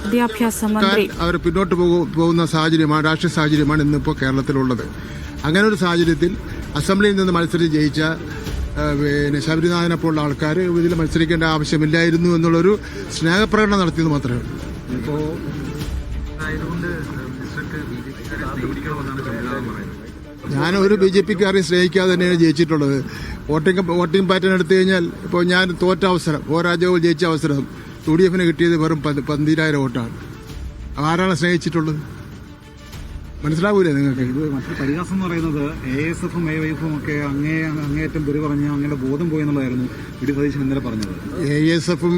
വിദ്യാഭ്യാസ മന്ത്രി അവർ പിന്നോട്ട് പോകുന്ന സാഹചര്യമാണ്, രാഷ്ട്രീയ സാഹചര്യമാണ് ഇന്നിപ്പോൾ കേരളത്തിലുള്ളത്. അങ്ങനെ ഒരു സാഹചര്യത്തിൽ അസംബ്ലിയിൽ നിന്ന് മത്സരിച്ച് ജയിച്ച ശബരിനാഥനെ പോലുള്ള ആൾക്കാർ ഇതിൽ മത്സരിക്കേണ്ട ആവശ്യമില്ലായിരുന്നു എന്നുള്ളൊരു സ്നേഹപ്രകടനം നടത്തിയത് മാത്രമേ ഉള്ളൂ. ഞാൻ ഒരു BJP-ക്കാരെയും സ്നേഹിക്കാതെ തന്നെയാണ് ജയിച്ചിട്ടുള്ളത്. വോട്ടിംഗ് പാറ്റേൺ എടുത്തു കഴിഞ്ഞാൽ ഇപ്പോൾ ഞാൻ തോറ്റ അവസരം, രാജ്യവും ജയിച്ച അവസരം UDF-ന് കിട്ടിയത് വെറും 12,000 വോട്ടാണ്. ആരാണ് സ്നേഹിച്ചിട്ടുള്ളത്? മനസ്സിലാവൂലേ നിങ്ങൾക്ക്? ഇത് മറ്റൊരു പരിഹാസം എന്ന് പറയുന്നത് ASF-ഉം AYF-ഉം ഒക്കെ അങ്ങേയറ്റം തെറി പറഞ്ഞ് അങ്ങനെ ബോധം പോയി എന്നുള്ളതായിരുന്നു വി.ഡി. സതീശൻ ഇന്നലെ പറഞ്ഞത്. ASF-ഉം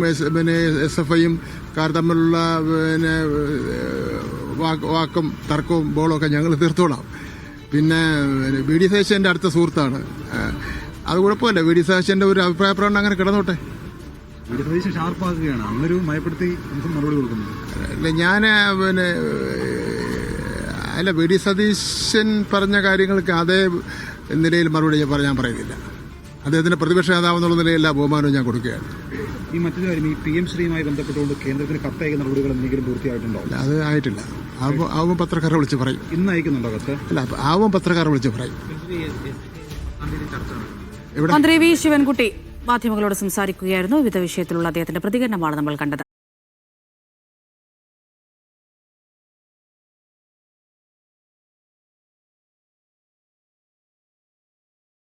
SFI-യും തമ്മിലുള്ള വാക്കും തർക്കവും ബോളും ഒക്കെ ഞങ്ങൾ തീർത്തോളാം. പിന്നെ വി.ഡി. സതീശന്റെ അടുത്ത സുഹൃത്താണ്, അത് കുഴപ്പമില്ല. വി.ഡി. സതീശന്റെ ഒരു അഭിപ്രായ പ്രകടനം അങ്ങനെ കിടന്നോട്ടെ. വി.ഡി. സതീശൻ ഷാർപ്പാക്കുകയാണ്, അങ്ങനൊരു മയപ്പെടുത്തി മറുപടി കൊടുക്കുന്നത്. ഞാൻ വി.ഡി. സതീശൻ പറഞ്ഞ കാര്യങ്ങൾക്ക് അതേ നിലയിൽ മറുപടി ഞാൻ പറയുന്നില്ല. അദ്ദേഹത്തിന്റെ പ്രതിപക്ഷ നേതാവെന്നുള്ള നിലയില്ല ബഹുമാനവും ഞാൻ കൊടുക്കുകയാണ്. ഈ മറ്റൊരു കാര്യം, ഈ PM ശ്രീയുമായി ബന്ധപ്പെട്ടുകൊണ്ട് കേന്ദ്രത്തിന് കത്തയക്കുന്ന നടപടികൾ എന്തെങ്കിലും പൂർത്തിയായിട്ടുണ്ടോ? അത് ആയിട്ടില്ല. ആവും പത്രക്കാരെ വിളിച്ച് പറയും. ഇന്ന് അയക്കുന്നുണ്ടോ കത്ത്? അല്ല, ആവും പത്രക്കാരെ വിളിച്ച് പറയും. മന്ത്രി വി. ശിവൻകുട്ടി മാധ്യമങ്ങളോട് സംസാരിക്കുകയായിരുന്നു. വിവിധ വിഷയത്തിലുള്ള അദ്ദേഹത്തിന്റെ പ്രതികരണമാണ് നമ്മൾ കണ്ടത്.